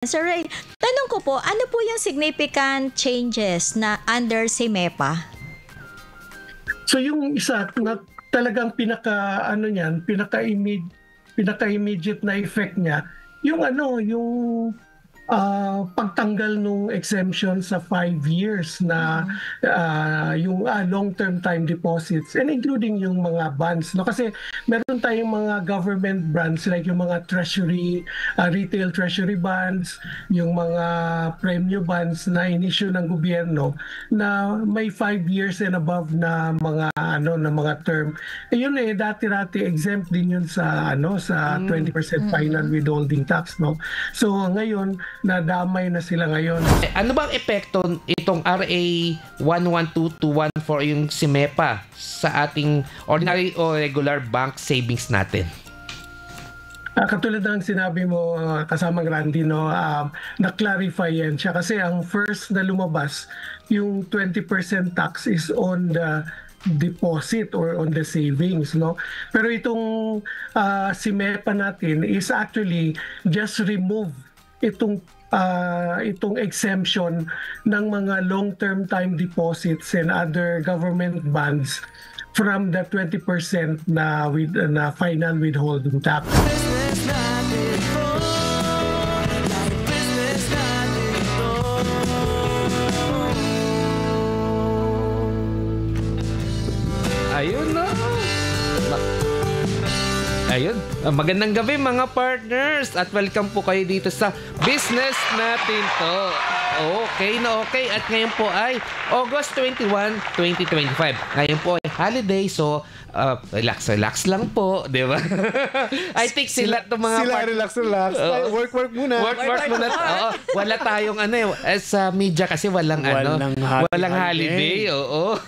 Sir Ray, tanong ko po, ano po yung significant changes na under CMEPA? So yung isa na talagang pinaka-immediate na effect niya, yung pagtanggal nung exemption sa 5 years na yung long-term time deposits and including yung mga bonds, no, kasi meron tayong mga government bonds like yung mga treasury, retail treasury bonds, yung mga premium bonds na in-issue ng gobyerno na may 5 years and above na mga term. Yun dati-dati exempt din yun sa 20% final withholding tax, no. So ngayon nadamay na sila ngayon. Ano bang epekto itong RA 112-214 yung CMEPA sa ating ordinary o regular bank savings natin? Katulad ng sinabi mo, kasamang Randy, no, na-clarify yan siya kasi ang first na lumabas, yung 20% tax is on the deposit or on the savings, no. Pero itong CMEPA natin is actually just remove itong exemption ng mga long-term time deposits and other government bonds from the 20% na final withholding tax. Ayun na. Ayun. Magandang gabi mga partners at welcome po kayo dito sa business natin to. Okay na okay. At ngayon po ay August 21, 2025. Ngayon po ay holiday, so relax lang po, di ba? I think sila relax. Work muna. Work muna. Oo. Wala tayong sa media kasi walang holiday. Oo.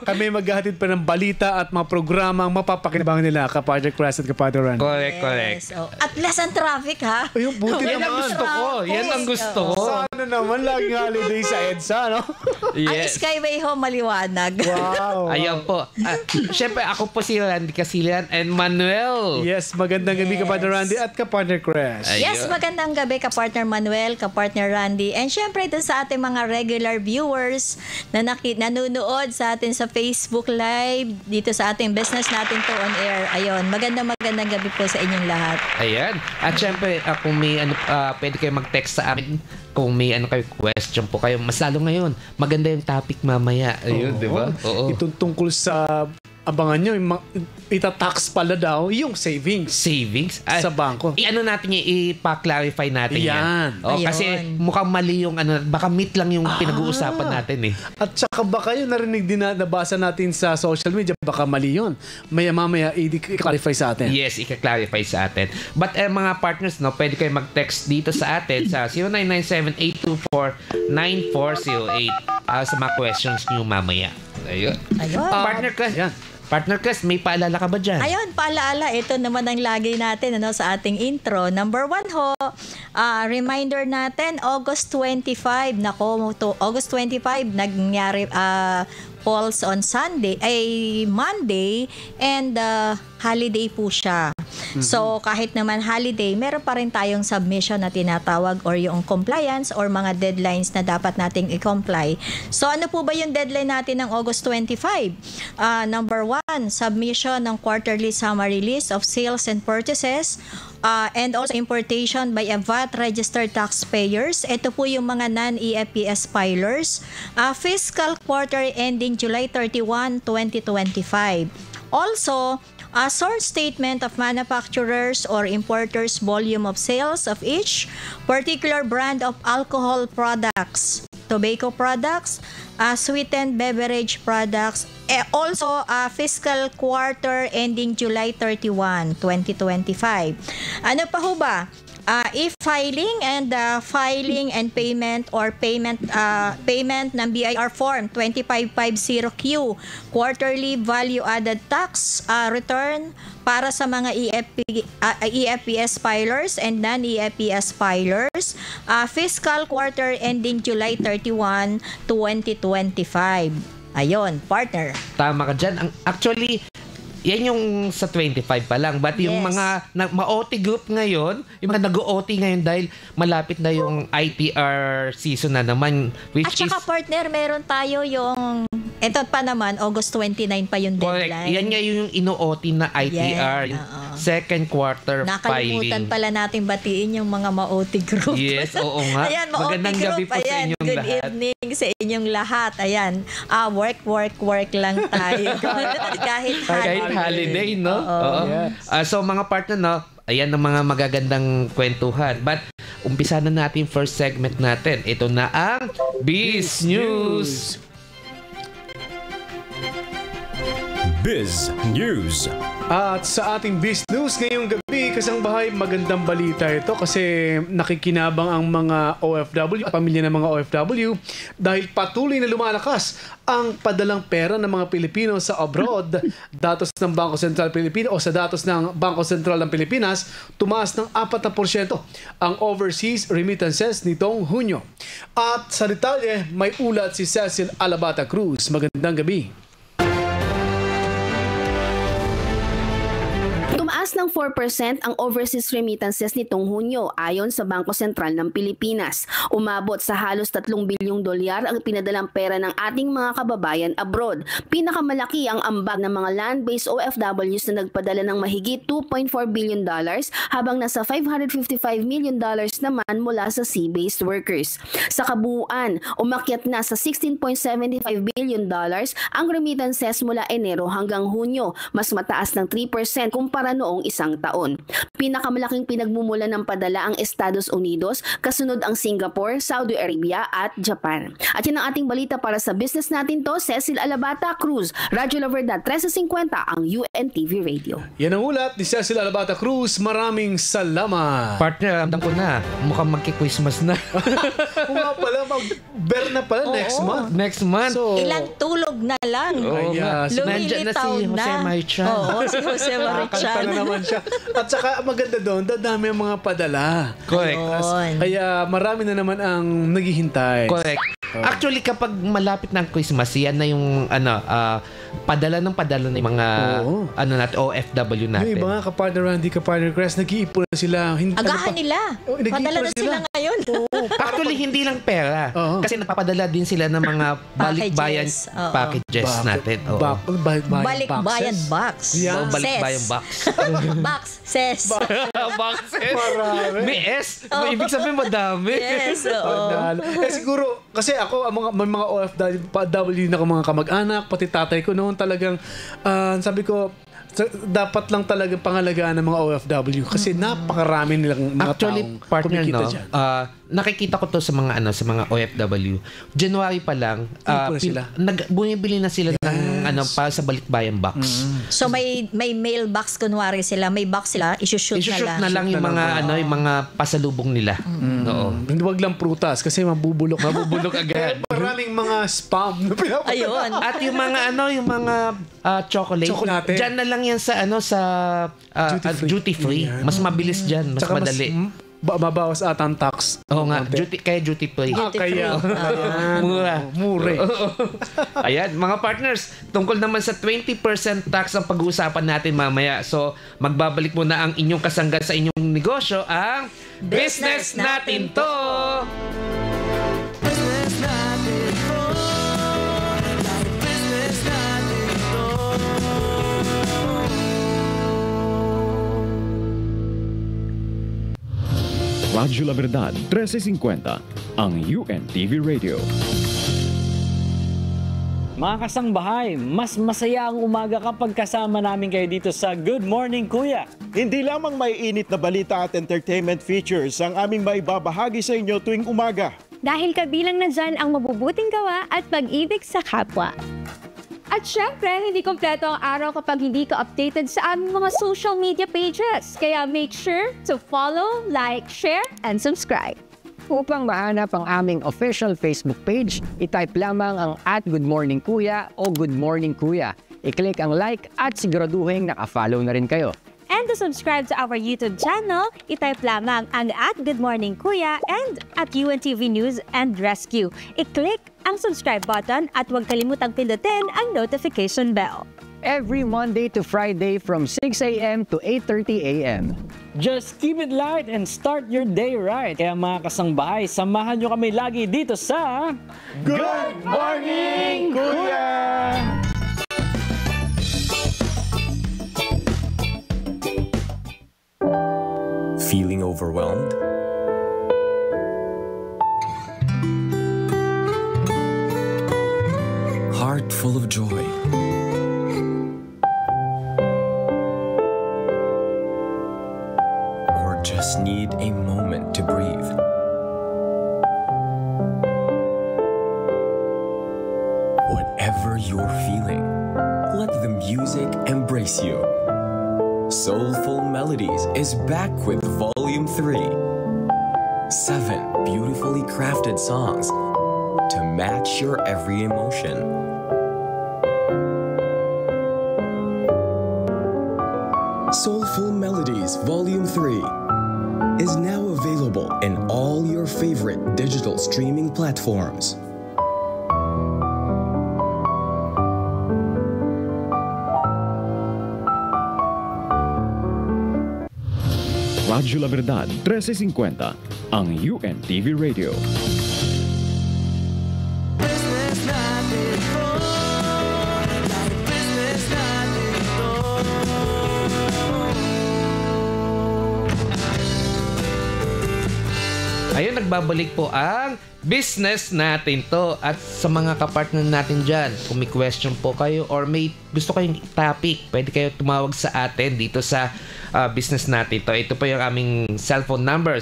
Kami maghahatid pa ng balita at mga programang mapapakinabangan nila Kapadre Crass at Kapadre Randy. Correct. Oh. At less ang traffic, ha? Ayun, buti Yan ang naman. gusto ko. Yan ang gusto ko. Sana naman laging holiday sa EDSA, no? Ang Yes. Skyway ho maliwanag. Wow. Ayan po. Siyempre ako po si Randy Casilian and Manuel. Yes, magandang gabi Kapadre Randy at Kapadre Crass. Yes, magandang gabi ka-partner Manuel, ka-partner Randy. And syempre dun sa ating mga regular viewers na nanonood sa atin sa Facebook Live, dito sa ating business natin to on air. Ayun, magandang gabi po sa inyong lahat. Ayan. At syempre, kung may pwede kayo mag-text sa amin kung may kayo question po kayo. Mas lalo ngayon, maganda yung topic mamaya. Ayun, di ba? Oo. Itong tungkol sa abangan nyo, itatax pala daw yung savings sa bangko. Natin ipa-clarify natin yan. Ayun. Kasi mukhang mali yung baka meet lang yung pinag-uusapan natin eh. At saka baka yung narinig din nabasa natin sa social media, baka mali yun. Maya i-clarify sa atin. Yes, i-clarify sa atin. But mga partners, pwede kayo mag-text dito sa atin sa 0997-824-9408 sa mga questions nyo mamaya. Ayun. Partner Chris. Partner Chris, may paalala ka ba dyan? Ayun, paalaala. Ito naman ang lagi natin sa ating intro. Number 1 ho, reminder natin, August 25. August 25, nangyari falls on Monday, and holiday po siya. So, kahit naman holiday, meron pa rin tayong submission na tinatawag or yung compliance or mga deadlines na dapat nating i-comply. So, ano po ba yung deadline natin ng August 25? Number 1, submission ng quarterly summary list of sales and purchases and also importation by a VAT registered taxpayers. Ito po yung mga non-EFPS filers. Fiscal quarter ending July 31, 2025. Also, a source statement of manufacturers or importers' volume of sales of each particular brand of alcohol products, tobacco products, sweetened beverage products, also fiscal quarter ending July 31, 2025. Ano pa ho ba? E-filing and filing and payment or payment ng BIR form 2550Q quarterly value added tax return para sa mga EFPS filers and non-EFPS filers, fiscal quarter ending July 31, 2025. Ayun, partner. Tama ka dyan. Actually, yan yung sa 25 pa lang. But yung Yes. mga ma-OT group ngayon, yung mga nag-OT ngayon dahil malapit na yung ITR season na naman. Which At saka is partner, meron tayo yung, ito pa naman, August 29 pa yung correct. deadline. Yan nga yung ino-OT na ITR. Yan, yung oo. second quarter Nakalimutan filing. pala natin batiin yung mga ma-OT group. Yes, oo nga. Ayan, ma-OT Magandang group. gabi po sa Ayan, inyong good lahat. evening sa inyong lahat. Ayan, work lang tayo. Kahit holiday, no? Oo. Yes. So mga partner, no? Ayan ang mga magagandang kwentuhan. But umpisa na natin first segment natin. Ito na ang Biz News. Biz News. At sa ating Biz News ngayong gabi, kasangbahay, magandang balita ito kasi nakikinabang ang mga OFW, pamilya ng mga OFW dahil patuloy na lumalakas ang padalang pera ng mga Pilipino sa abroad. Datos ng Bangko Sentral Pilipino o sa datos ng Bangko Sentral ng Pilipinas, tumaas ng 4% ang overseas remittances nitong Hunyo. At sa detalye, may ulat si Cecil Alabata Cruz. Magandang gabi. Tumaas ng 4% ang overseas remittances nitong Hunyo ayon sa Bangko Sentral ng Pilipinas. Umabot sa halos 3 bilyong dolyar ang pinadalang pera ng ating mga kababayan abroad. Pinakamalaki ang ambag ng mga land-based OFWs na nagpadala ng mahigit $2.4 billion habang nasa $555 million naman mula sa sea-based workers. Sa kabuuan, umakyat na sa $16.75 billion ang remittances mula Enero hanggang Hunyo, mas mataas ng 3% kumpara noong isang taon. Pinakamalaking pinagmumula ng padala ang Estados Unidos, kasunod ang Singapore, Saudi Arabia at Japan. At yan ang ating balita para sa business natin to, Cecil Alabata Cruz, Radyo La Verdad 1350 ang UNTV Radio. Yan ang ulat ni Cecil Alabata Cruz. Maraming salamat. Partner, ramdam ko na. Mukhang magki-Christmas na. Kung nga pala, mag-bear na pala next month. Next month. So, Ilang tulog na lang. Oo nga. Yes. Nandyan na Lumilitaw si Jose Marichan. Oo, si Jose Kakanta Marichan. na naman siya. At saka maganda doon, dadami ang mga padala. Correct. Ayun. Kaya marami na naman ang naghihintay. Correct. Actually, kapag malapit ng Christmas, yan na yung padala ng mga Oo. natin, OFW Yung natin. iba nga, kapartner Randy, kapartner Chris, nag-iipon na sila. Agahan nila. Oh, nag-iipon Padala na sila ngayon. Actually, hindi lang pera. Oo. Kasi nagpapadala din sila ng mga balikbayan Packages. Oo. packages natin. Oo. Balikbayan box. Yeah. Balikbayan box. Box. Says. Boxes. Marami. May S. Ibig sabihin madami. Yes, oo. Siguro, kasi ako, may mga OFW na mga kamag-anak, pati tatay ko noon talagang, sabi ko, dapat lang talagang pangalagaan ng mga OFW kasi napakarami nilang mga Actually, taong partner, kumikita no, dyan. nakikita ko to sa mga sa mga OFW. January pa lang, Ipon na sila. bumibili na sila ng para sa balikbayan box. So may mailbox kunwari sila, may box sila, isushoot I-shoot na lang. na lang yung mga yung mga pasalubong nila. Oo. Hindi, wag lang prutas kasi mabubulok. Mabubulok agad. Maraming mga spam na pinapadala. Ayun. At yung mga yung mga chocolate, Tsokolate. diyan na lang yan sa duty free. Yeah. Mas mabilis diyan, mas Tsaka madali. Babawas ata ang tax. Oo nga, Konti. kaya duty free. Kaya. Mura. Mure. Ayan, mga partners, tungkol naman sa 20% tax ang pag-uusapan natin mamaya. So, magbabalik muna ang inyong kasangga sa inyong negosyo, ang Business Natin To! Radyo La Verdad 1350, ang UNTV Radio. Mga kasangbahay, mas masaya ang umaga kapag kasama namin kayo dito sa Good Morning Kuya. Hindi lamang may init na balita at entertainment features ang aming maibabahagi sa inyo tuwing umaga. Dahil kabilang na dyan ang mabubuting gawa at pag-ibig sa kapwa. At syempre, hindi kompleto ang araw kapag hindi ka updated sa aming mga social media pages. Kaya make sure to follow, like, share, and subscribe. Upang mahanap ang aming official Facebook page, itype lamang ang @goodmorningkuya o Good Morning Kuya. I-click ang like at siguraduhin naka-follow na rin kayo. And to subscribe to our YouTube channel, itype lamang ang @goodmorningkuya and @UNTV News and Rescue. I-click ang subscribe button at huwag kalimutang pindutin ang notification bell. every Monday to Friday from 6 a.m. to 8:30 a.m. Just keep it light and start your day right. Kaya mga kasangbahay, samahan nyo kami lagi dito sa Good Morning, Kuya! Feeling overwhelmed? Heart full of joy? Or just need a moment to breathe? Whatever you're feeling, let the music embrace you. Soulful Melodies is back with Volume 3. 7 beautifully crafted songs to match your every emotion. Soulful Melodies Volume 3 is now available in all your favorite digital streaming platforms. Radyo La Verdad 1350, ang UNTV Radio. Ayun, nagbabalik po ang business natin to. At sa mga kapartner natin dyan, kung may question po kayo or may gusto kayong topic, pwede kayo tumawag sa atin dito sa business natin to. Ito po yung aming cellphone number,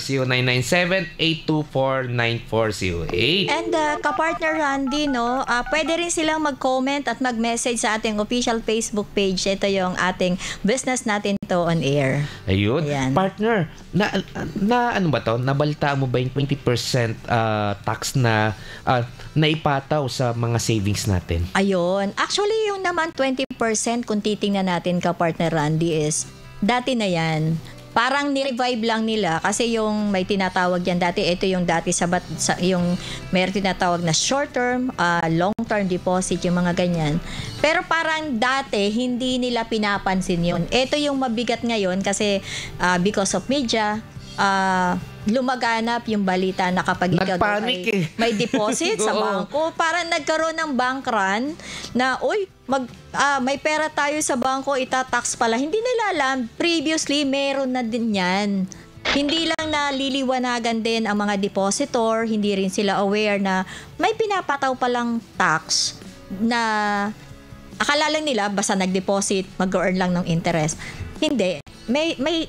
0997-824-9408. And kapartner Randy, no, pwede rin silang mag-comment at mag-message sa ating official Facebook page. Ito yung ating business natin to on air. Ayun. Ayan. Partner, na ano ba to? Nabalita mo ba yung 20% tax na naipataw sa mga savings natin? Ayun. Actually, yung naman 20% kung titingnan natin kapartner Randy is dati na yan. Parang ni-revive lang nila kasi yung may tinatawag yan dati, ito yung dati yung may tinatawag na short term, long term deposit, yung mga ganyan. Pero parang dati hindi nila pinapansin yun. Ito yung mabigat ngayon kasi because of media, lumaganap yung balita na kapag ikaw may deposit sa bangko, parang nagkaroon ng bank run na, may pera tayo sa bangko, itatax pala. Hindi nila alam, previously meron na din yan. Hindi lang naliliwanagan din ang mga depositor, hindi rin sila aware na may pinapataw palang tax na akala lang nila basta nag-deposit, mag-earn lang ng interest. Hindi. May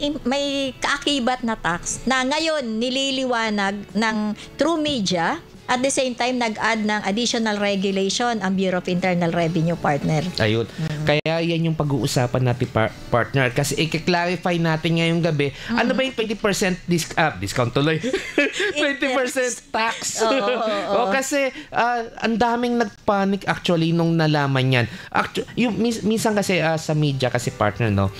kaakibat na tax na ngayon nililiwanag ng True Media. At the same time, nag-add ng additional regulation ang Bureau of Internal Revenue, partner. Ayun. Kaya yan yung pag-uusapan natin, partner. Kasi i-clarify natin ngayong gabi, ano ba yung 20% discount tuloy? 20% tax. Kasi ang daming nagpanic actually nung nalaman yan. Minsan kasi sa media kasi, partner, no,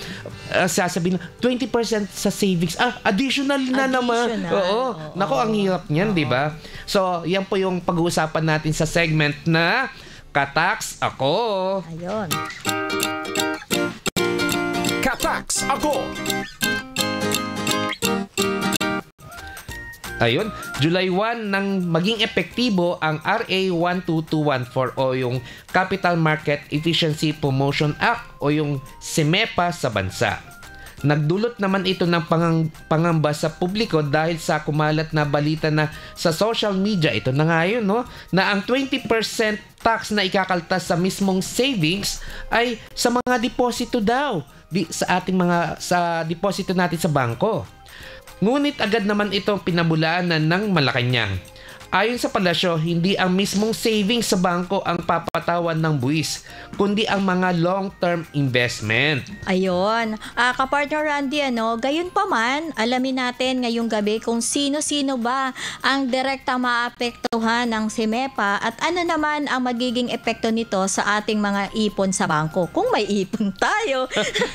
sasabihin 20% sa savings. Additional na naman. Oo. Nako, ang hirap niyan, di ba? So, yan po yung pag-uusapan natin sa segment na Katax Ako. Ayun. Katax Ako. Ayun, July 1 nang maging epektibo ang RA 12214 o yung Capital Market Efficiency Promotion Act o yung CEMEPA sa bansa. Nagdulot naman ito ng pangamba sa publiko dahil sa kumalat na balita na sa social media, ito na nga yun, no, na ang 20% tax na ikakaltas sa mismong savings ay sa mga deposito daw, sa ating sa deposito natin sa bangko. Ngunit agad naman itong pinabulaanan ng Malacanang. Ayon sa palasyo, hindi ang mismong savings sa bangko ang papatawan ng buwis, kundi ang mga long-term investment. Ayun. Kapartner Randy, gayon pa man, alamin natin ngayong gabi kung sino-sino ba ang direkta maapektuhan ng CEMEPA at ano naman ang magiging epekto nito sa ating mga ipon sa bangko. Kung may ipon tayo.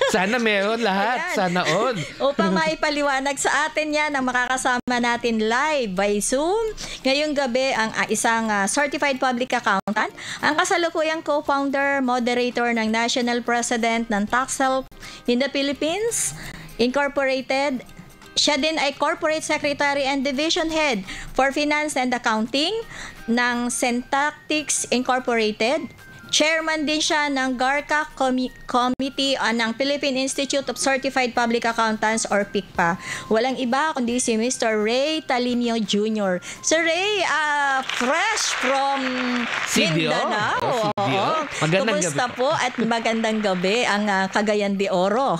Sana meron lahat. Ayan. Sana on. Upang maipaliwanag sa atin yan ang makakasama natin live by Zoom. Ngayong ngayong gabi ang isang certified public accountant, ang kasalukuyang co-founder, moderator ng National President ng Tax Help in the Philippines Incorporated. Siya din ay Corporate Secretary and Division Head for Finance and Accounting ng Syntactics Incorporated. Chairman din siya ng GARCA Committee ng Philippine Institute of Certified Public Accountants or PICPA. Walang iba kundi si Mr. Ray Talinio Jr. Sir Ray, fresh from Mindanao. Kumusta po at magandang gabi ang Cagayan de Oro.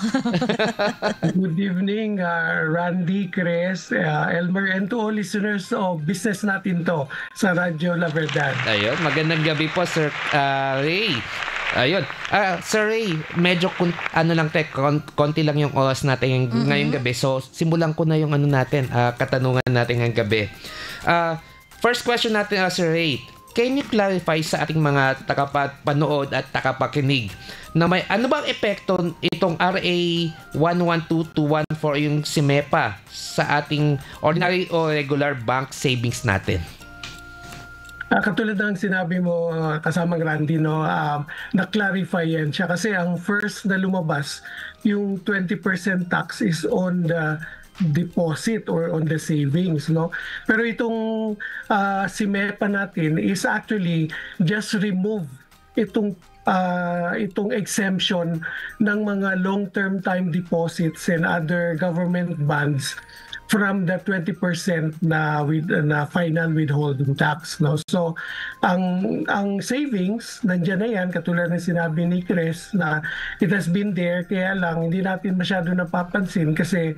Good evening, Randy, Chris, Elmer, and to all listeners of Business Natin To sa Radyo La Verdad. Ayun, magandang gabi po, Sir Ray. Ayun. Sir Ray, medyo konti lang yung oras natin ngayong gabi. So, simulan ko na yung katanungan natin ngayong gabi. First question natin, Sir Ray. Can you clarify sa ating mga tagapanood at tagapakinig na may ano bang epekto itong RA 112214 yung SIMEPA sa ating ordinary o regular bank savings natin? Katulad ng sinabi mo kasamang Randy, no, na-clarify yan siya kasi ang first na lumabas, yung 20% tax is on the deposit or on the savings, no. Pero itong SIMEPA natin is actually just remove itong exemption ng mga long-term time deposits and other government bonds from the 20% na final withholding tax, no. So ang savings nandiyan na yan, katulad ng sinabi ni Chris na it has been there, kaya lang hindi natin masyado napapansin kasi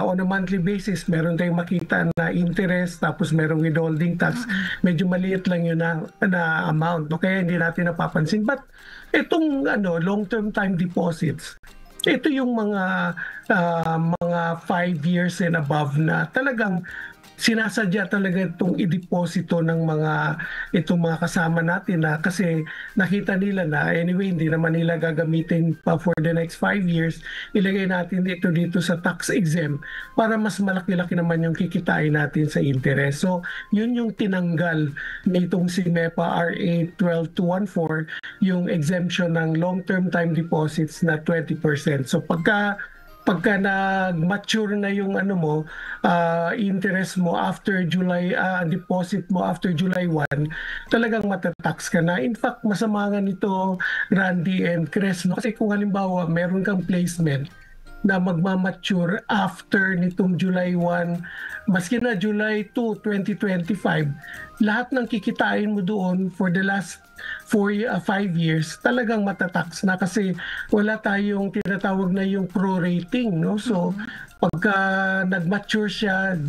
on a monthly basis meron tayong makita na interest tapos merong withholding tax, medyo maliit lang yun na amount, no? Kaya hindi natin napapansin. But itong long-term time deposits, ito yung mga 5 years and above na talagang sinasadya talaga itong ideposito ng itong mga kasama natin na kasi nakita nila na anyway hindi naman nila gagamitin pa for the next 5 years, ilagay natin dito sa tax exempt para mas malaki-laki naman yung kikitain natin sa interest. So yun yung tinanggal nitong SIMEPA RA 12214, yung exemption ng long-term time deposits na 20%. So pagka nag-mature na yung interest mo after July, deposit mo after July 1, talagang matatax ka na. In fact, masama nga nito, Randy and Chris, no? Kasi kung halimbawa meron kang placement na magmamature after nitong July 1, maski na July 2, 2025, lahat ng kikitain mo doon for the last 5 years, talagang matatax na kasi wala tayong tinatawag na yung prorating, no? So, pagka nag-mature siya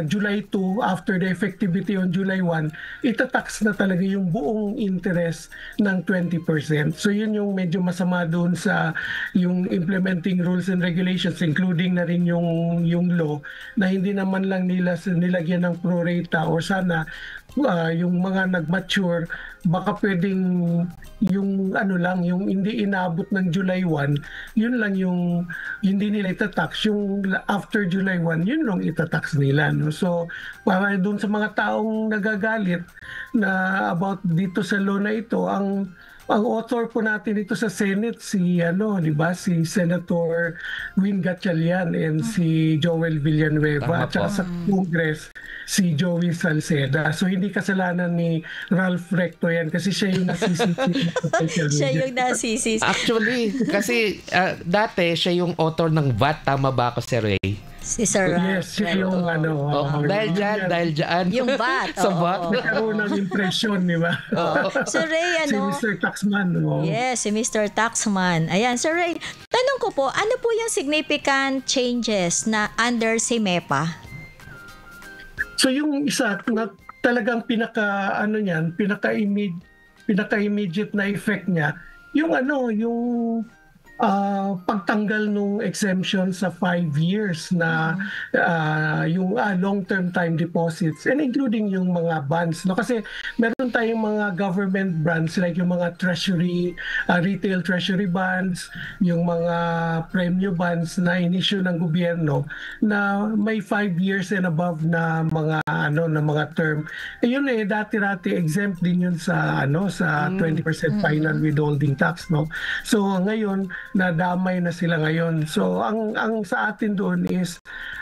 July 2, after the effectivity on July 1, itatax na talaga yung buong interest ng 20%. So, yun yung medyo masama doon sa yung implementing rules and regulations, including na rin yung law, na hindi naman lang nila nilagyan ng prorata or sana yung mga nag-mature, baka pwedeng yung yung hindi inabot ng July 1, yun lang yung hindi nila itatax. Yung after July 1, yun lang itatax nila, no? So, para doon sa mga taong nagagalit na about dito sa law na ito, ang author po natin dito sa Senate si Senator Win Gatchalian and si Joel Villanueva, at saka sa Congress si Joey Salceda. So hindi kasalanan ni Ralph Recto yan kasi siya yung nasisisi. Siya yung nasisisi. Actually, kasi dati siya yung author ng VAT, tama ba ako, Sir Ray? Si Sir Yes, siya yung dahil dyan. Yung VAT. Sa VAT. Nagkaroon ng impression, di ba? Sir Ray, si Mr. Taxman. Yes, si Mr. Taxman. Ayan, Sir Ray, tanong ko po, ano po yung significant changes na under SIMEPA? So yung isa na talagang pinaka-immediate na effect niya, yung pagtanggal nung exemption sa 5 years na yung long-term time deposits and including yung mga bonds, no? Kasi meron tayong mga government bonds like yung mga treasury, retail treasury bonds, yung mga premyo bonds na inisyu ng gobyerno na may 5 years and above na mga na mga term. Yun dati-dati exempt din yun sa sa 20% final withholding tax, no? So ngayon nadamay na sila ngayon. So ang sa atin doon is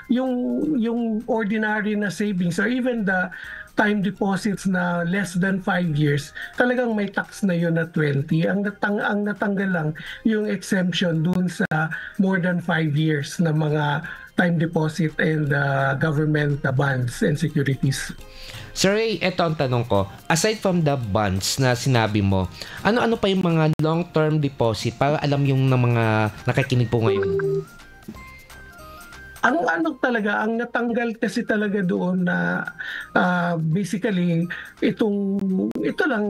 yung ordinary na savings or even the time deposits na less than 5 years, talagang may tax na yun na 20. Ang natanggal lang yung exemption doon sa more than 5 years na mga time deposit and government bonds and securities. Sir Ray, eto ang tanong ko. Aside from the bonds na sinabi mo, ano-ano pa yung mga long-term deposit para alam yung mga nakikinig po ngayon? Ang natanggal kasi talaga doon na basically ito lang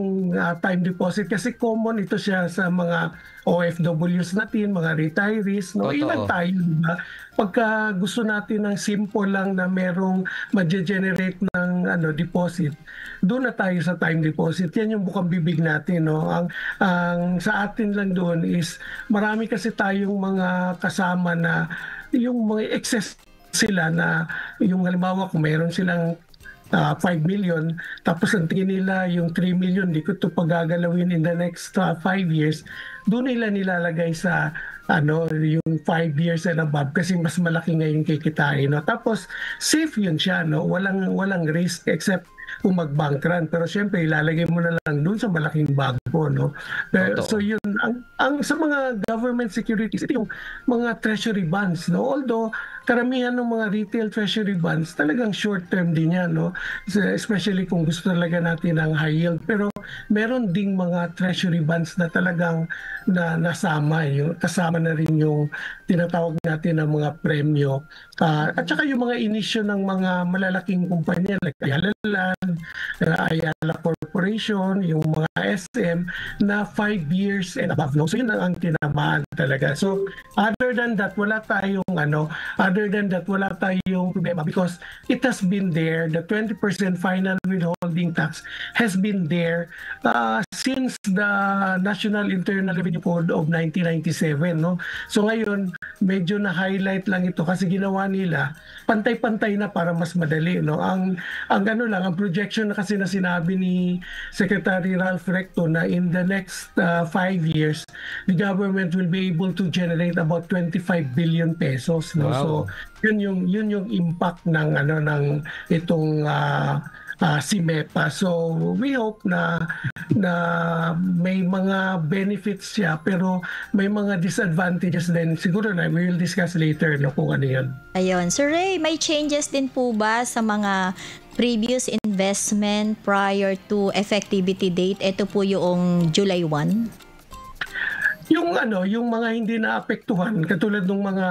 time deposit kasi common ito siya sa mga OFWs natin, mga retirees, no? Ilan tayo, diba? Pagka gusto natin ng simple lang na merong ma-generate ng deposit, doon na tayo sa time deposit. Yan yung bukang bibig natin, no? Ang sa atin lang doon is marami kasi tayong mga kasama na yung mga excess sila na yung halimbawa kung meron silang 5 million tapos ang tingin nila yung 3 million di ko ito pagagalawin in the next 5 years, doon nila nilalagay sa yung 5 years and above kasi mas malaki ngayon kikitain, no? Tapos safe yun siya, no? Walang risk except kung mag-bank run. Pero syempre, ilalagay mo na lang doon sa malaking bangko, no? So yun, ang sa mga government securities, ito yung mga treasury bonds, no? Although, karamihan ng mga retail treasury bonds, talagang short-term din yan, no? Especially kung gusto talaga natin ng high yield. Pero meron ding mga treasury bonds na talagang nasama, kasama na rin yung tinatawag natin ng mga premyo. At saka yung mga inisyo ng mga malalaking kumpanya like Ayala Land, Ayala Corporation, yung mga SM na 5 years and above, no? So yun ang tinamaan talaga. So other than that, wala tayong problema because it has been there. The 20% final withholding tax has been there since the National Internal Revenue Code of 1997, no? So ngayon, medyo na-highlight lang ito kasi ginawa nila pantay-pantay na para mas madali, no? Ang projection na kasi na sinabi ni Secretary Ralph Recto na in the next 5 years, the government will be able to generate about 25 billion pesos, no? Wow. So yun yung impact ng itong si MEPA. So we hope na may mga benefits siya pero may mga disadvantages din. Siguro na we will discuss later, no, kung ano yun. Ayun. Sir Ray, may changes din po ba sa mga previous investment prior to effectivity date? Ito po yung July 1. Yung mga hindi naapektuhan katulad ng mga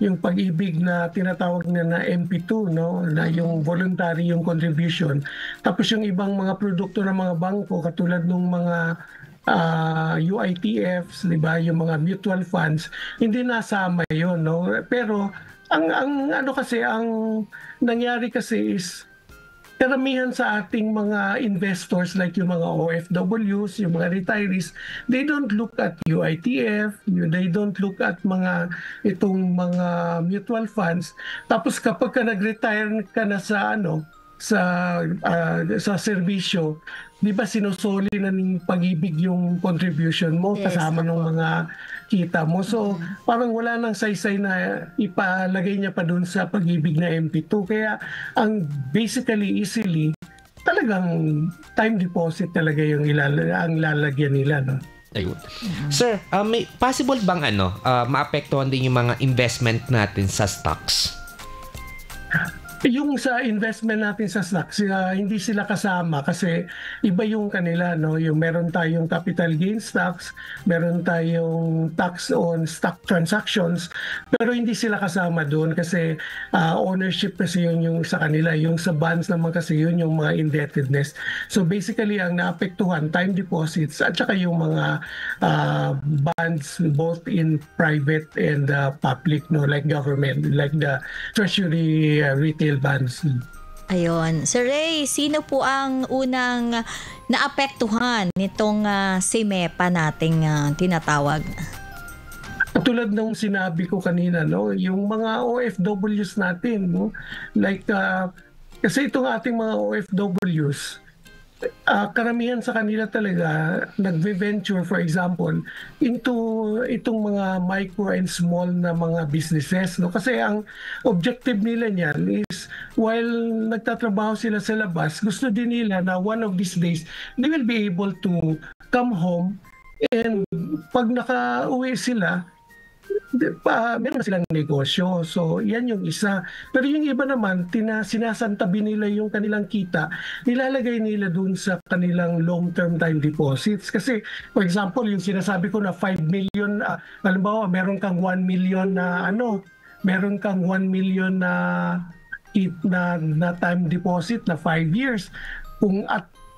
yung pag-ibig na tinatawag na MP2, no, na yung voluntary yung contribution. Tapos yung ibang mga produkto ng mga bangko katulad ng mga UITFs, di ba, yung mga mutual funds, hindi nasama yon, no. Pero ang nangyari kasi is karamihan sa ating mga investors like yung mga OFWs, yung mga retirees, they don't look at UITF, they don't look at itong mga mutual funds. Tapos kapag ka nag-retire ka na sa serbisyo, di ba sinusoli na ng pag-ibig yung contribution mo kasama ng mga kita mo. So parang wala nang saysay na ipalagay niya pa dun sa pag-ibig na MP2. Kaya ang easily talagang time deposit talaga yung ang lalagyan nila, no? Ayun. Sir, may possible bang maapektuhan din yung mga investment natin sa stocks? Yung sa investment natin sa stocks, hindi sila kasama kasi iba yung kanila, no? Yung meron tayong capital gain stocks, meron tayong tax on stock transactions, pero hindi sila kasama doon kasi ownership kasi yun yung sa kanila. Yung sa bonds naman kasi yun yung mga indebtedness. So basically, ang naapektuhan, time deposits at saka yung mga bonds both in private and public, no? Like government, like the treasury retail bonds. Ayun. Sir Ray, sino po ang unang naapektuhan nitong SIMEPA nating tinatawag? Tulad nung sinabi ko kanina, no, yung mga OFWs natin, no, like kasi itong ating mga OFWs, karamihan sa kanila talaga nagve-venture, for example, into itong mga micro and small na mga businesses, no? Kasi ang objective nila niyan is while nagtatrabaho sila sa labas, gusto din nila na one of these days they will be able to come home, and pag nakauwi sila, meron na silang negosyo. So, yan yung isa. Pero yung iba naman, sinasantabi nila yung kanilang kita, nilalagay nila dun sa kanilang long-term time deposits. Kasi, for example, yung sinasabi ko na 5 million, halimbawa, meron kang 1 million na meron kang 1 million na time deposit na 5 years. Kung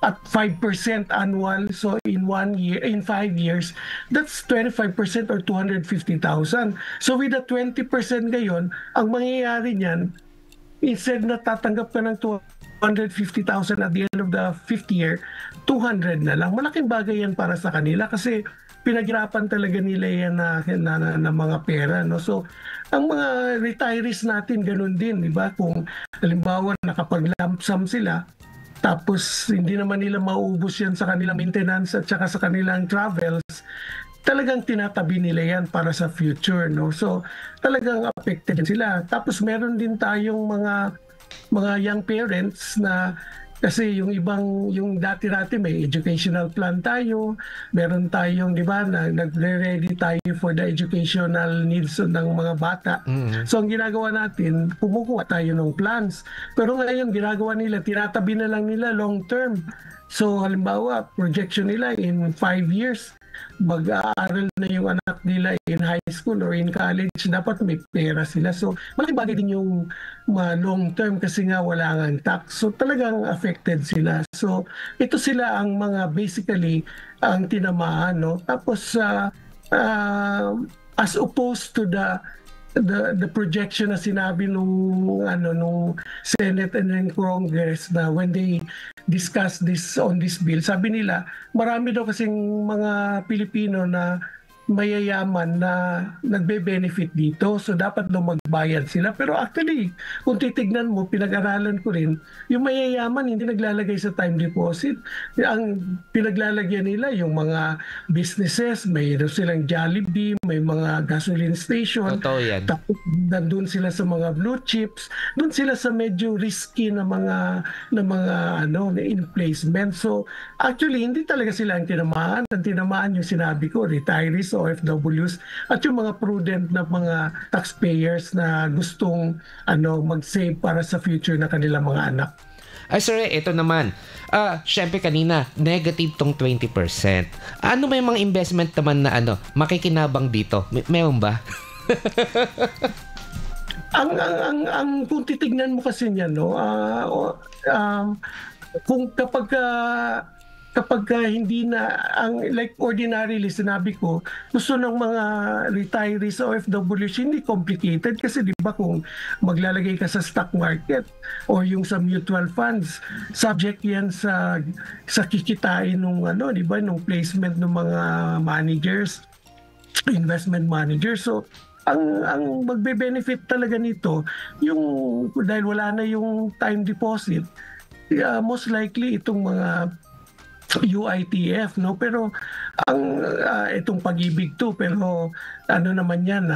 at 5% annual, so in 1 year, in 5 years, that's 25% or 250,000. So with the 20% ngayon, ang mangyayari niyan, instead na tatanggap ka ng 250,000 at the end of the 5th year, 200 na lang. Malaking bagay yan para sa kanila kasi pinaghirapan talaga nila yan na mga pera, no? So ang mga retirees natin ganun din, di ba? Kung halimbawa nakapag-lump sum sila, tapos hindi naman nila mauubos yan sa kanilang maintenance at saka sa kanilang travels, talagang tinatabi nila yan para sa future, no? So talagang affected sila. Tapos meron din tayong mga young parents na kasi yung dati-dati may educational plan tayo, meron tayong, di ba, nagre-ready tayo for the educational needs ng mga bata. Mm-hmm. So ang ginagawa natin, kumukuha tayo ng plans. Pero ngayon, ginagawa nila, tinatabi na lang nila long term. So halimbawa, projection nila in 5 years, mag-aaral na yung anak nila in high school or in college, dapat may pera sila. So, malaking bagay din yung long term kasi nga wala nga tax. So, talagang affected sila. So, ito sila ang mga basically ang tinamaan, no? Tapos, as opposed to the projection na sinabi nung Senate and then Congress na when they discuss on this bill, sabi nila marami daw kasing mga Pilipino na mayayaman na nagbe-benefit dito, so dapat daw magbayad sila. Pero actually, kung titignan mo, pinag-aralan ko rin, yung mayayaman hindi naglalagay sa time deposit. Ang pinaglalagyan nila yung mga businesses, may silang Jollibee, may mga gasoline station. Totoo yan. Tapos nandun sila sa mga blue chips, doon sila sa medyo risky na mga in placement. So actually, hindi talaga sila ang tinamaan. Ang tinamaan yung sinabi ko, retirees, OFWs, at yung mga prudent na mga taxpayers na gustong mag-save para sa future na kanilang mga anak. Ay, sir, ito naman. Syempre kanina, negative tong 20%. Ano ba yung mga investment naman na makikinabang dito? Meron ba? ang kung titignan mo kasi niyan, no, kung kapag hindi na like ordinarily sinabi ko, gusto ng mga retirees o OFWs hindi complicated kasi di ba kung maglalagay ka sa stock market or yung sa mutual funds, subject yan sa kikitain nung di ba, nung placement ng mga managers, investment managers. So ang magbe-benefit talaga nito yung dahil wala na yung time deposit, most likely itong mga UITF, no? Pero ang itong Pag-ibig 2, pero naman yan,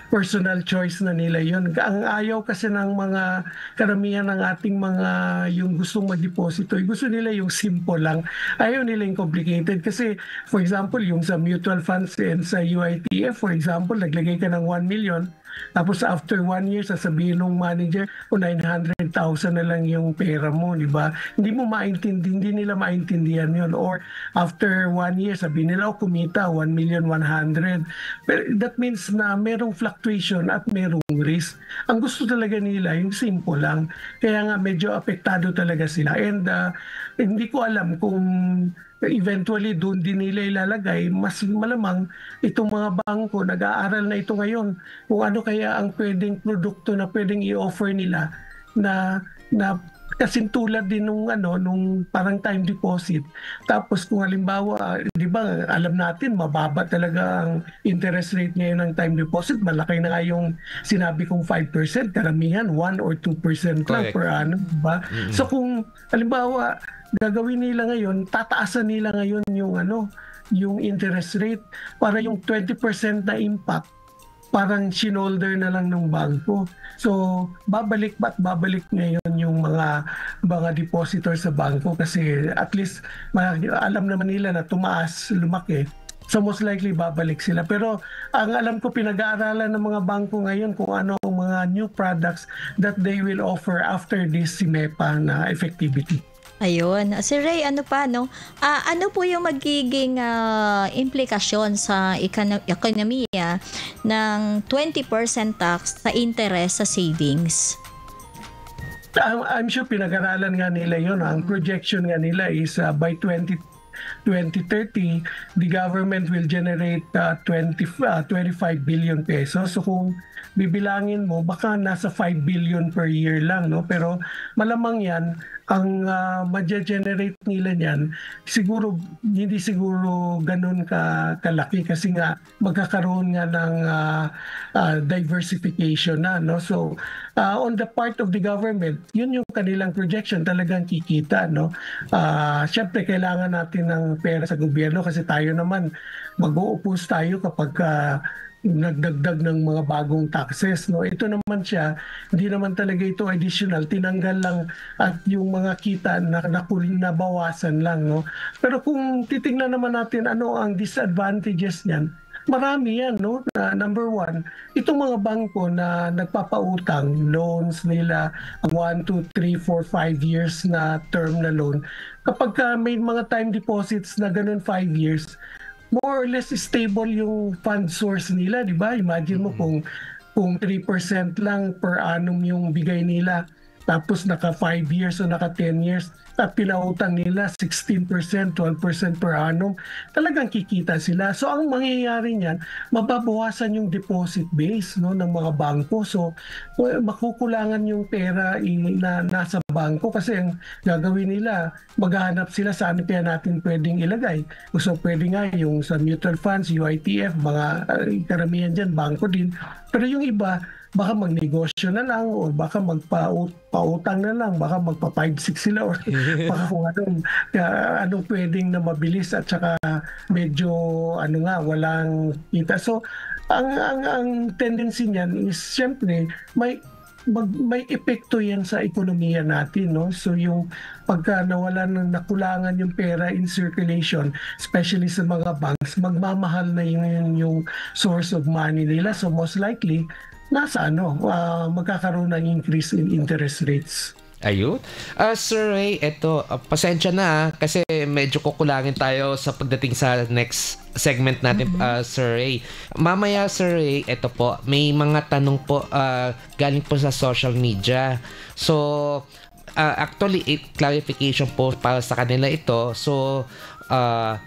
personal choice na nila yon. Ang ayaw kasi ng mga karamihan ng ating mga yung gustong mag-deposito, gusto nila yung simple lang. Ayaw nila yung complicated kasi for example, yung sa mutual funds and sa UITF, for example, naglagay ka ng 1 million, Tapos after 1 year, sasabihin ng manager, 900,000 na lang yung pera mo, di ba? Hindi nila maintindihan yun. Or after 1 year, sabihin nila, kumita 1,100,000. Pero that means na merong fluctuation at merong risk. Ang gusto talaga nila, yung simple lang. Kaya nga medyo apektado talaga sila. And hindi ko alam kung eventually doon din nila ilalagay, mas malamang itong mga bangko, nag-aaral na ito ngayon kung ano kaya ang pwedeng produkto na pwedeng i-offer nila na kasintulad din nung parang time deposit. Tapos kung halimbawa, di ba, alam natin mababa talaga ang interest rate ngayon ng time deposit. Malaki na nga yung sinabi kong 5%, karamihan 1 or 2% lang per annum, di ba? So kung halimbawa gagawin nila ngayon, tataasan nila ngayon yung interest rate para yung 20% na impact parang shinolder na lang ng bangko. So babalik ngayon yung mga depositor sa bangko kasi at least alam naman nila na tumaas, lumaki. So most likely babalik sila. Pero ang alam ko, pinag-aaralan ng mga bangko ngayon kung ano ang mga new products that they will offer after this SIMEPA na effectivity. Ayun. Si Ray, ano po yung magiging implikasyon sa ekonomiya ng 20% tax sa interest sa savings? I'm sure pinag-aralan nga nila yun. Ang projection nga nila is by 2030, the government will generate 25 billion pesos. So kung bibilangin mo, baka nasa 5 billion per year lang, no? Pero malamang yan, ang ma-generate nila niyan, hindi siguro ganun kalaki kasi nga magkakaroon nga ng diversification na, no? So on the part of the government, yun yung kanilang projection, talagang kikita, no? Syempre kailangan natin ng pera sa gobyerno kasi tayo naman mag-uupos tayo kapag nagdagdag ng mga bagong taxes, no? Ito naman siya, hindi naman talaga ito additional, tinanggal lang at yung mga kita na nabawasan lang, no? Pero kung titingnan naman natin ano ang disadvantages niyan, marami yan, no? Number one, itong mga bangko na nagpapautang, loans nila, 1, 2, 3, 4, 5 years na term na loan, kapag may mga time deposits na ganun 5 years, more or less stable yung fund source nila, di ba? Imagine mo kung 3% lang per annum yung bigay nila, tapos naka 5 years o naka 10 years, at pinautang nila 16%, 12% per annum, talagang kikita sila. So ang mangyayari niyan, mababawasan yung deposit base, no, ng mga bangko. So makukulangan yung pera na nasa bangko kasi ang gagawin nila, maghahanap sila saan kaya natin pwedeng ilagay. So pwede nga yung sa mutual funds, UITF, mga karamihan dyan, bangko din. Pero yung iba, baka magnegosyo na lang o baka magpautang na lang, baka magpa 5-6 sila or baka kung anong pwedeng na mabilis at saka medyo walang kita. So ang tendency niyan is siyempre may epekto yan sa ekonomiya natin, no? So yung pagka nakulangan yung pera in circulation, especially sa mga banks, magmamahal na yung source of money nila. So most likely magkakaroon ng increase in interest rates. Ayun. Sir Ray, eto, pasensya na kasi medyo kukulangin tayo sa pagdating sa next segment natin, Sir Ray. Mamaya, Sir Ray, eto po, may mga tanong po galing po sa social media. So, actually, clarification po para sa kanila ito. So,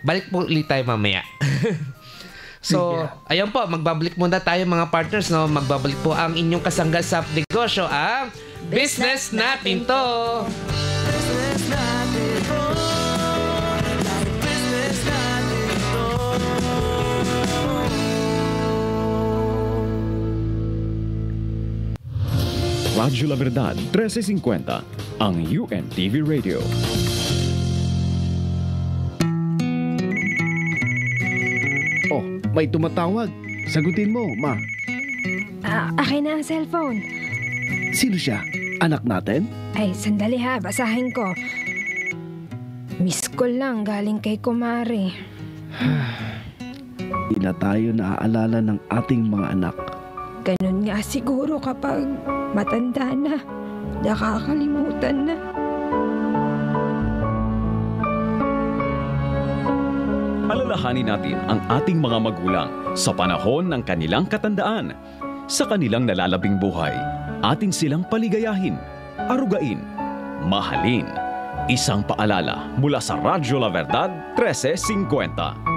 balik po ulit tayo mamaya. So, ayun po, magbabalik muna tayo mga partners, no? Magbabalik po ang inyong kasangga sa negosyo, ang Business Natin To! Business natin to. Business natin to. Radyo La Verdad 1350, ang UNTV Radio. Oh, may tumatawag. Sagutin mo, ma. Akin na ang cellphone. Sino siya? Anak natin? Ay, sandali ha. Basahin ko. Miss call lang galing kay Kumari. Hindi na tayo naaalala ng ating mga anak. Ganun nga siguro kapag matanda na, nakakalimutan na. Alalahanin natin ang ating mga magulang sa panahon ng kanilang katandaan. Sa kanilang nalalabing buhay, atin silang paligayahin, arugain, mahalin. Isang paalala mula sa Radyo La Verdad 1350.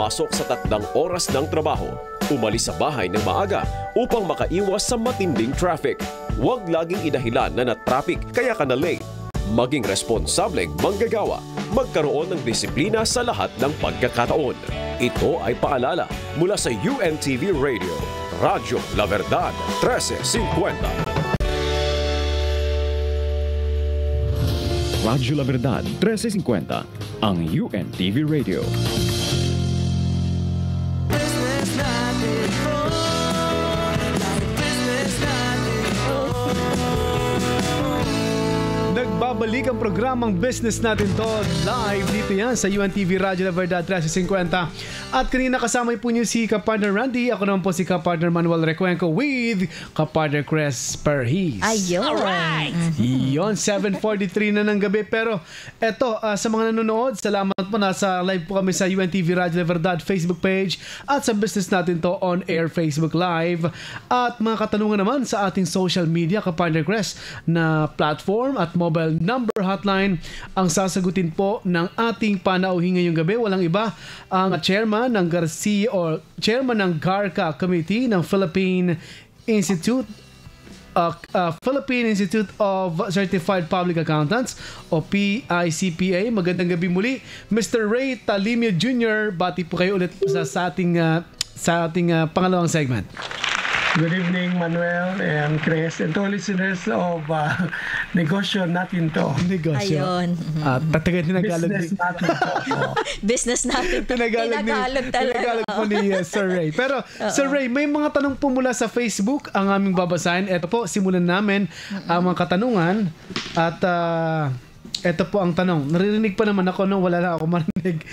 Pumasok sa 3 oras ng trabaho, umalis sa bahay ng maaga upang makaiwas sa matinding traffic. Huwag laging idahilan na na-traffic kaya ka na late. Maging responsableng manggagawa, magkaroon ng disiplina sa lahat ng pagkakataon. Ito ay paalala mula sa UNTV Radio, Radyo La Verdad 1350. Radyo La Verdad 1350, ang UNTV Radio. Nagbabalik ang programang Business Natin to live dito yan sa UNTV Radyo La Verdad 1350. At kanina kasama po niyo si Kapartner Randy. Ako naman po si Kapartner Manuel Recuenco with Kapartner Chris Perhis. Ayun. Alright. Yun, 7:43 na ng gabi. Pero eto, sa mga nanonood, salamat po. Nasa live po kami sa UNTV Radyo La Verdad Facebook page at sa Business Natin to on air Facebook Live. At mga katanungan naman sa ating social media, Kapartner Chris, na platform at mobile number hotline ang sasagutin po ng ating panauhin ngayong gabi. Walang iba, ang chairman ng Garcia or chairman ng GARCA Committee ng Philippine Institute of Certified Public Accountants o PICPA. Magandang gabi muli, Mr. Ray Talimio Jr. Bati po kayo ulit sa ating pangalawang segment. Good evening, Manuel and Chris, and to listeners of Negosyo Natin To. Negosyo. Ayun. Tatagal tinagalog. Business Natin To. Business Natin To. Tinagalog talaga. Tinagalog po ni Sir Ray. Pero, Sir Ray, may mga tanong po mula sa Facebook ang aming babasahin. Ito po, simulan namin ang mga katanungan. At ito po ang tanong. Naririnig pa naman ako nung wala na ako marinig.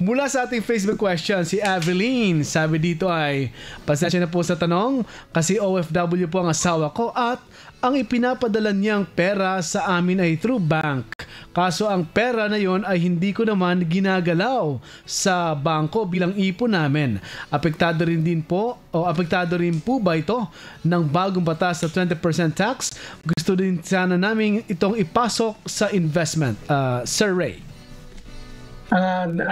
Mula sa ating Facebook question, si Aveline, sabi dito ay, pasensya na po sa tanong kasi OFW po ang asawa ko at ang ipinapadala niyang pera sa amin ay through bank. Kaso ang pera na yon ay hindi ko naman ginagalaw sa bangko bilang ipon namin. Apektado rin po ba ito ng bagong batas sa 20% tax? Gusto din sana namin itong ipasok sa investment. Sir Ray.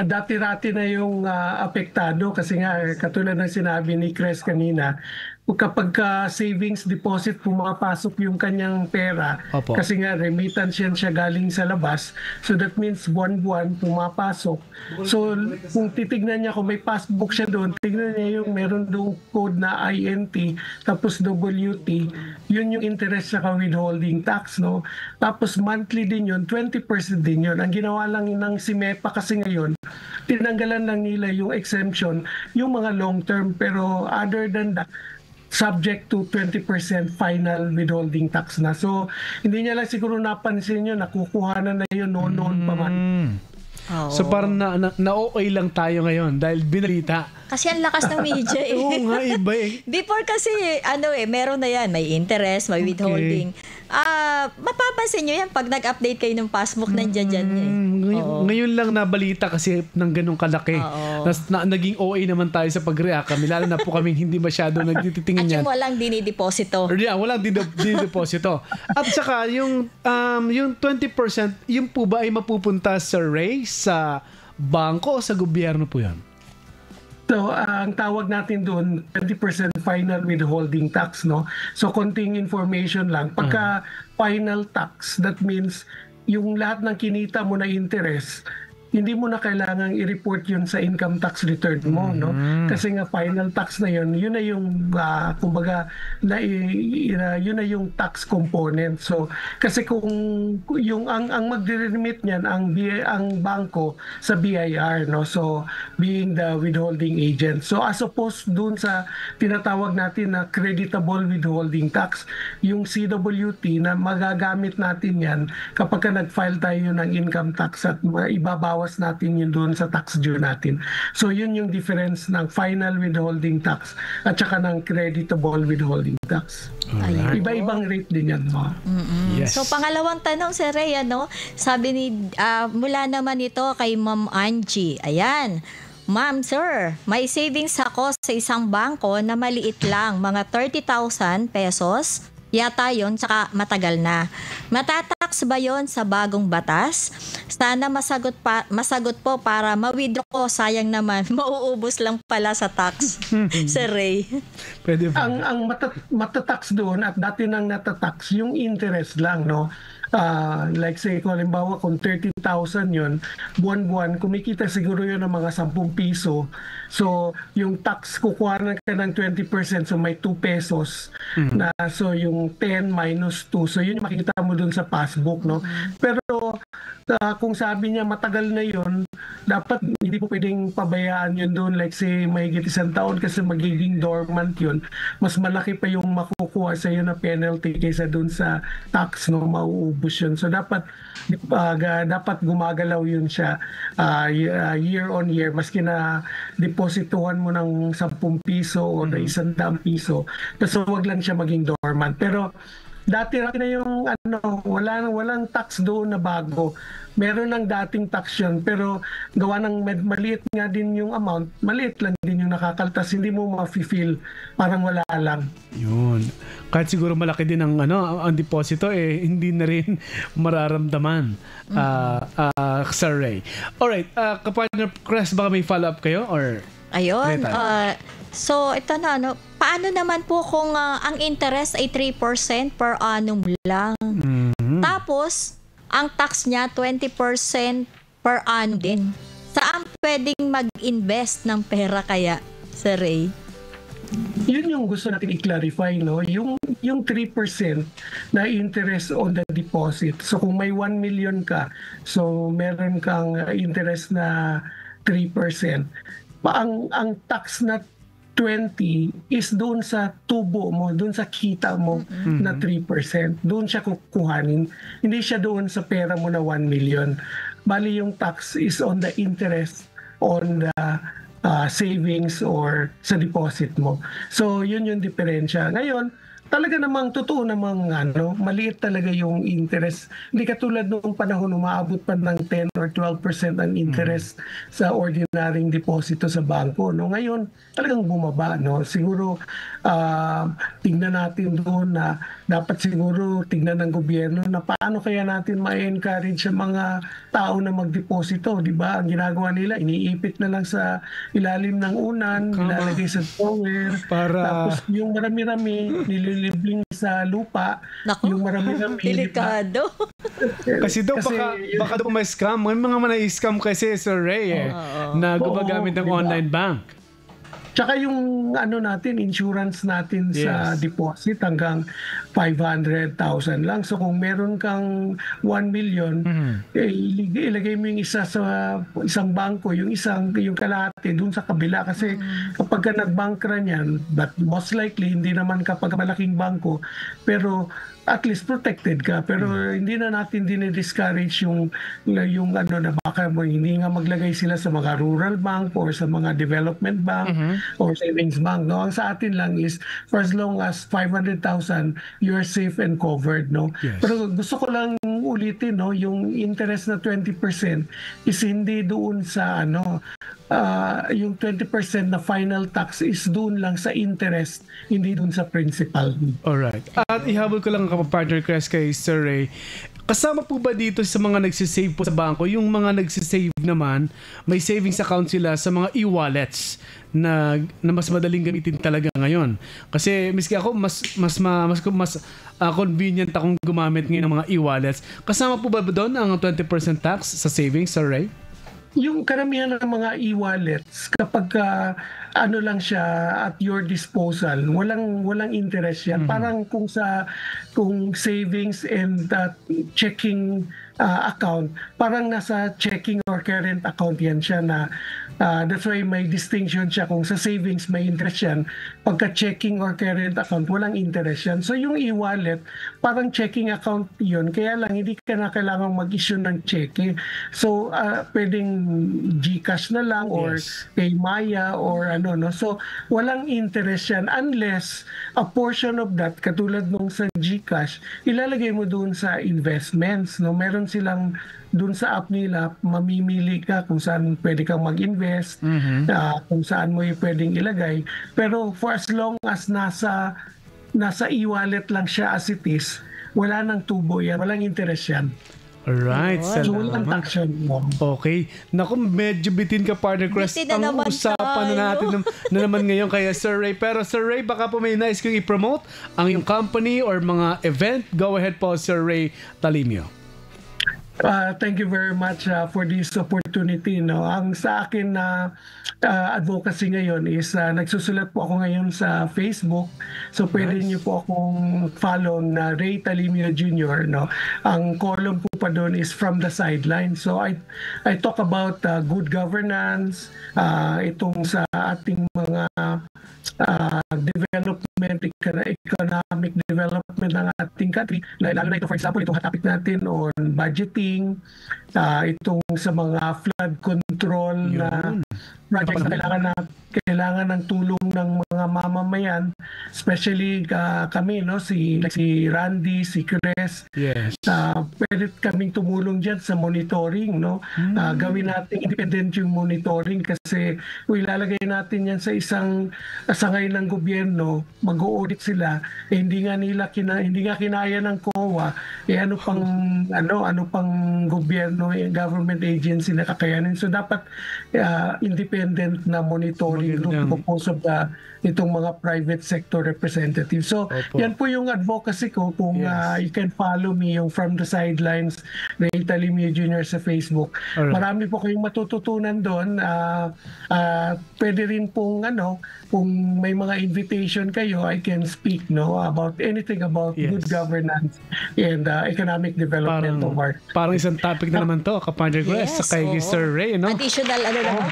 Dati-rati na yung apektado kasi nga katulad ng sinabi ni Chris kanina, kapag savings deposit pumapasok yung kanyang pera. Opo. Kasi nga remittance yan siya galing sa labas, so that means buwan-buwan pumapasok. So kung titignan niya, kung may passbook siya doon, tignan niya yung meron doon code na INT tapos WT, yun yung interest sa withholding tax, no? Tapos monthly din yun, 20% din yun. Ang ginawa lang ng SIMEPA kasi ngayon, tinanggalan lang nila yung exemption, yung mga long term, pero other than that, subject to 20% final withholding tax na. So, hindi niya lang siguro napansin yun, nakukuhanan na yun noon pa man. So parang na-OA lang tayo ngayon dahil binalita. Kasi ang lakas ng media eh. Oo nga, iba eh. Before kasi, meron na yan. May interest, may withholding. Mapapansin nyo yan pag nag-update kayo ng passbook, nandiyan dyan eh. Ngayon lang nabalita kasi ng ganong kalaki. Naging OA naman tayo sa pag-react kami. Lalo na po kaming hindi masyado nagtitingin yan. At yung walang dinideposito. Yeah, walang dinideposito. At saka, yung 20%, yung po ba ay mapupunta sa Ray, sa bangko o sa gobyerno po yan? So, ang tawag natin doon, 20% final withholding tax, no? So, konting information lang. Pagka final tax, that means yung lahat ng kinita mo na interest, hindi mo na kailangang i-report yun sa income tax return mo, no? Kasi nga final tax na yun na yung kumbaga yun na yung tax component. So kasi kung yung ang magre-remit niyan ang bangko sa BIR, no? So being the withholding agent. So as opposed dun sa tinatawag natin na creditable withholding tax, yung CWT na magagamit natin yan kapag nag-file tayo ng income tax at ibabawas binabawas natin yun doon sa tax due natin. So yun yung difference ng final withholding tax at saka ng creditable withholding tax. Ayan. Iba-ibang rate din yan. Yes. So pangalawang tanong, Sir Ray, sabi ni mula naman ito kay Ma'am Angie. Ayan. Ma'am, sir, may savings ako sa isang bangko na maliit lang, mga 30,000 pesos. Yata yun, tsaka matagal na. Matatax ba yun sa bagong batas? Sana masagot po para ma-withdraw ko. Sayang naman, mauubos lang pala sa tax. Sir Ray. Pwede ba? Ang matatax doon at dati nang natatax, yung interest lang, no? Like say, kung halimbawa kung 30,000 yun, buwan-buwan, kumikita siguro yun ng mga 10 piso. So, yung tax, kukuha ka ng 20%, so may 2 pesos. So, yung 10 minus 2. So, yun yung makikita mo dun sa passbook, no? Pero, kung sabi niya matagal na yun, dapat hindi po pwedeng pabayaan yun doon. Like say, mahigit 1 taon kasi magiging dormant yun. Mas malaki pa yung makukuha sa iyo na penalty kaysa doon sa tax, no? Mauubos yun. So, dapat gumagalaw yun siya year on year. Maski na deposituhan mo ng 10 piso o na 100 piso. So, wag lang siya maging dormant. Pero, dati na yung walang tax doon na bago. Meron ng dating tax yun, pero gawa ng maliit nga din yung amount, maliit lang din yung nakakaltas, hindi mo ma-feel, parang wala lang. Yun. Kahit siguro malaki din ang deposito, hindi na rin mararamdaman, Sir Ray. Alright, kapartner Chris, baka may follow-up kayo? Or Ayun. So, ito na, paano naman po kung ang interest ay 3% per annum lang? Tapos, ang tax niya 20% per annum din. Saan pwedeng mag-invest ng pera kaya, Sir Ray? Yun yung gusto natin i-clarify, no? Yung 3% na interest on the deposit. So, kung may 1 million ka, so meron kang interest na 3%. Ang tax na 20 is doon sa tubo mo, doon sa kita mo na 3%. Doon siya kukuhanin. Hindi siya doon sa pera mo na 1 million. Bali yung tax is on the interest on the savings or sa deposit mo. So yun yung diferensya. Ngayon, talaga namang totoo namang maliit talaga yung interest. Hindi katulad noong panahon umaabot pa ng 10 or 12% ang interest sa ordinaryong deposito sa bangko. No? Ngayon, talagang bumaba. No? Siguro, tingnan natin doon na dapat siguro tingnan ng gobyerno na paano kaya natin ma-encourage sa mga tao na magdeposito. Diba? Ang ginagawa nila, iniipit na lang sa ilalim ng unan, nilalagay sa drawer. Tapos yung marami-rami, nililibling sa lupa. Naku, yung marami-rami. delikado. Kasi daw baka daw may scam. May mga mana-scam kasi, Sir Ray, na gumagamit ng online bank. Tsaka yung natin, insurance natin sa deposit hanggang 500,000 lang. So kung meron kang 1 million, ilagay mo yung isa sa isang bangko, yung kalahati dun sa kabila. Kasi kapag ka nag-bankra niyan, but most likely, hindi naman kapag malaking bangko, pero at least protected ka, pero hindi na natin dinidiscourage yung na baka hindi nga maglagay sila sa mga rural bank or sa mga development bank or savings bank. No? Ang sa atin lang is for as long as 500,000, you're safe and covered. No? Yes. Pero gusto ko lang ulitin, no? Yung interest na 20% is hindi doon sa yung 20% na final tax is doon lang sa interest, hindi doon sa principal. Alright. At ihabol ko lang partner Chris kay Sir Ray. Kasama po ba dito sa mga nagsisave po sa bangko, yung mga nagsisave naman, may savings account sila sa mga e-wallets na mas madaling gamitin talaga ngayon? Kasi miski ako, mas convenient akong gumamit ngayon ng mga e-wallets. Kasama po ba doon ang 20% tax sa savings, Sir Ray? Yung karamihan ng mga e-wallets, kapag lang siya at your disposal, walang interest yan. Parang kung savings and checking account, parang nasa checking or current account yan siya na That's why may distinction siya kung sa savings may interest yan. Pagka checking or current account, walang interest yan. So yung e-wallet, parang checking account yun. Kaya lang, hindi ka na kailangan mag-issue ng cheque. So pwedeng GCash na lang or Paymaya or ano. No? So walang interest yan unless a portion of that, katulad nung sa GCash, ilalagay mo doon sa investments. No? Meron silang doon sa app nila, mamimili ka kung saan pwede kang mag-invest, kung saan mo pwedeng ilagay. Pero for as long as nasa e-wallet lang siya as it is, wala nang tubo yan, walang interest yan. Alright, so walang tax yan. Okay. Naku, medyo bitin ka, partner Chris. Bitin na Ang naman usapan na natin na naman ngayon kaya Sir Ray. Pero Sir Ray, baka po may nice kong i-promote ang yung company or mga event. Go ahead po, Sir Ray Talimio. Thank you very much for this opportunity. No? Ang sa akin na advocacy ngayon is nagsusulat po ako ngayon sa Facebook. So pwede niyo po akong follow na Ray Talimio Jr. No? Ang column po pa doon is From the Sidelines. So I talk about good governance, itong sa ating mga development, economic development ng ating country. Lalo na ito, for example, itong topic natin on budgeting, itong sa mga flood control na projects na kailangan ng tulong ng mga mamamayan, especially kami, no, si Randy, si Chris. Yes. Pwede kaming tumulong diyan sa monitoring, no. Gawin natin independent yung monitoring kasi ilalagay natin yan sa isang sangay ng gobyerno, mag-audit sila, hindi nga kinaya ng COA, ano pang gobyerno, government agency na kakayanin. So dapat independent na monitoring group composed of itong mga private sector representatives. So yan po yung advocacy ko. Kung you can follow me yung From the Sidelines, Ray Talimio Jr. sa Facebook. Marami po kayong matututunan doon. Pwede rin pong kung may mga invitation kayo, I can speak about anything about good governance and economic development of our. Parang isang topic na naman to, Kapatid Chris, sa kay Sir Ray, no? Additional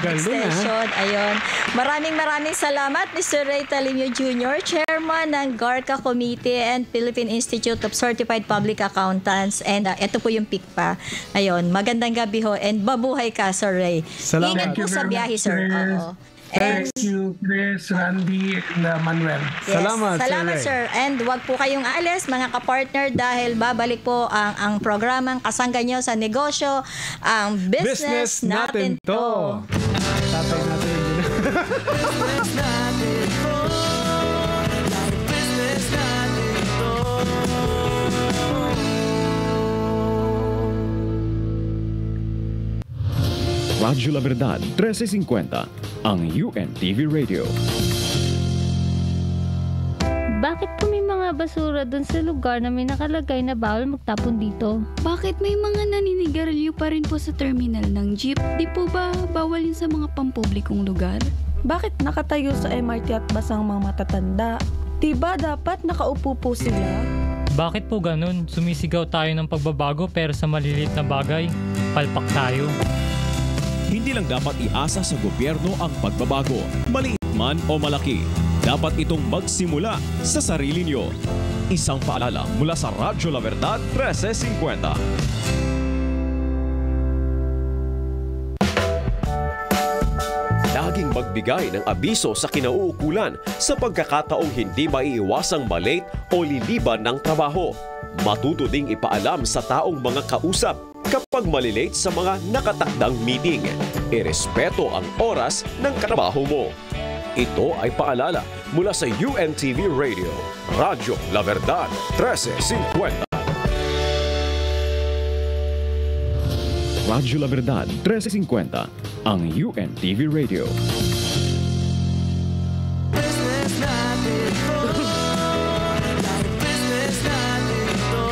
extension. Ayun. Maraming salamat, Mr. Ray Talimio Jr., Chairman ng GARCA Committee and Philippine Institute of Certified Public Accountants. And ito po yung PICPA. Ayun. Magandang gabi ho. And babuhay ka, Sir Ray. Ingat po sa biyahe, sir. Thank you, Chris, Randy, and Manuel. Yes. Salamat, sir. And wag po kayong aalis, mga kapartner, dahil babalik po ang programang kasangga nyo sa negosyo, ang business natin to. Tatay natin yun. Business natin to. Business natin to. Radyo La Verdad 1350, ang UNTV Radio. Bakit po may mga basura doon sa lugar na may nakalagay na bawal magtapon dito? Bakit may mga naninigarilyo pa rin po sa terminal ng jeep? Di po ba bawal yun sa mga pampublikong lugar? Bakit nakatayo sa MRT at basang mga matatanda? Diba dapat nakaupo po sila? Bakit po ganun? Sumisigaw tayo ng pagbabago pero sa maliliit na bagay, palpak tayo. Hindi lang dapat iasa sa gobyerno ang pagbabago, maliit man o malaki. Dapat itong magsimula sa sarili nyo. Isang paalala mula sa Radyo La Verdad 1350. Laging magbigay ng abiso sa kinauukulan sa pagkakataong hindi maiiwasang malate o liliban ng trabaho. Matuto ding ipaalam sa taong mga kausap kapag malilate sa mga nakatakdang meeting. Irespeto ang oras ng katrabaho mo. Ito ay paalala mula sa UNTV Radio, Radyo La Verdad 1350. Radyo La Verdad 1350, ang UNTV Radio. Business natin to. Business natin to.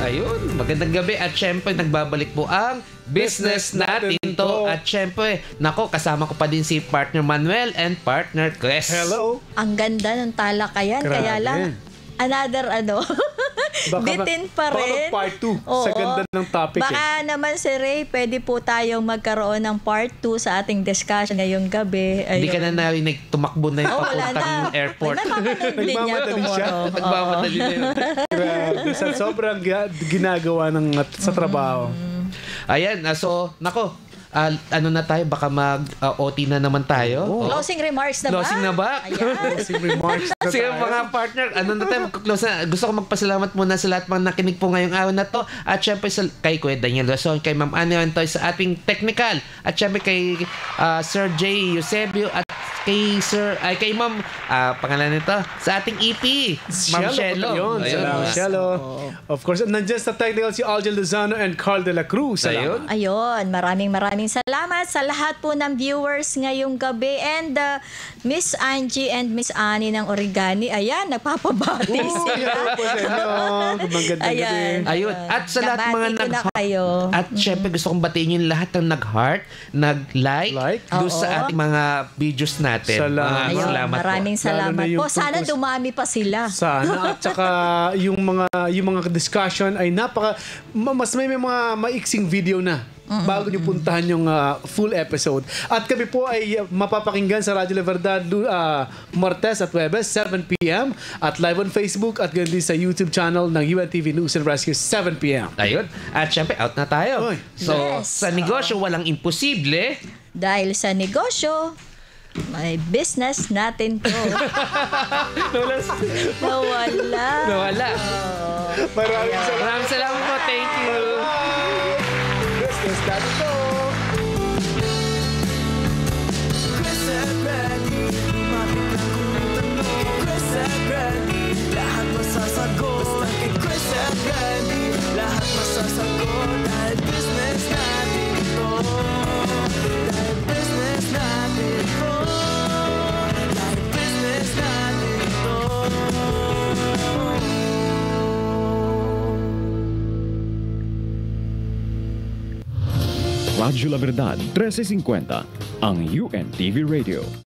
Ayun, magandang gabi at syempre nagbabalik po ang business natin to. At syempre, nako, kasama ko pa din si partner Manuel and partner Chris. Hello. Ang ganda ng talakayan, kaya lang another Bitin pa rin. Baka part 2 sa Oo. ganda ng topic. Baka naman si Ray, pwede po tayong magkaroon ng part 2 sa ating discussion ngayong gabi. Hindi ka na narinig, tumakbo na yung wala papuntang na. airport. May mapapanood din niya Nagmamadali siya. tomorrow. Nagmamadali na yun. Grabe, sa sobrang ginagawa sa trabaho. Ayan, so, nako, ano na tayo, baka mag-OT na naman tayo. Closing remarks na ba? Closing na ba? Ayan. Closing remarks na Sige tayo. mga partner, ano na tayo, mag-close na. Gusto ko magpasalamat muna sa lahat mga nakinig po ngayong araw na to. At syempre kay Kuya Daniel Rason, kay Ma'am Annie Antoy sa ating technical. At syempre kay Sir J. Eusebio at kay Ma'am, pangalan nito, sa ating EP, Ma'am Shelo. Ayun, salamat, Shelo. Of course, nandiyan sa technical si Algel Lozano and Carl de la Cruz. Salamat. Ayun, maraming salamat sa lahat po ng viewers ngayong gabi. And Miss Angie and Miss Annie ng Origani, ayan, nagpapabati sila. Magandang Ayan. gabi. Ayun. At sa lahat mga Nabati ko na kayo. At syempre gusto kong batiin yung lahat ng nag-heart, nag-like doon Oo. sa ating mga videos natin. Salamat. Ayun, Salamat po. maraming salamat Lalo na yung po. Sana tungkol- dumami pa sila. Sana. At saka yung mga discussion ay mas may mga maiksing video na bago nyo puntahan yung full episode. At kami po ay mapapakinggan sa Radyo La Verdad Martes at Webes 7 p.m. at live on Facebook at ganun din sa YouTube channel ng UNTV News and Rescue 7 p.m. Ayun. At syempre out na tayo. So, Yes. sa negosyo walang imposible. Dahil sa negosyo, may business natin to. Nawala. Nawala. Maraming salamat po. Thank you. Business natin to. Chris and Brandy, lumapit ang tanong. Chris and Brandy, lahat masasagot. Basta kay Chris and Brandy, lahat masasagot. Dahil business natin ito. Dahil business natin ito. Dahil business natin ito. Radyo La Verdad 1350, ang UNTV Radio.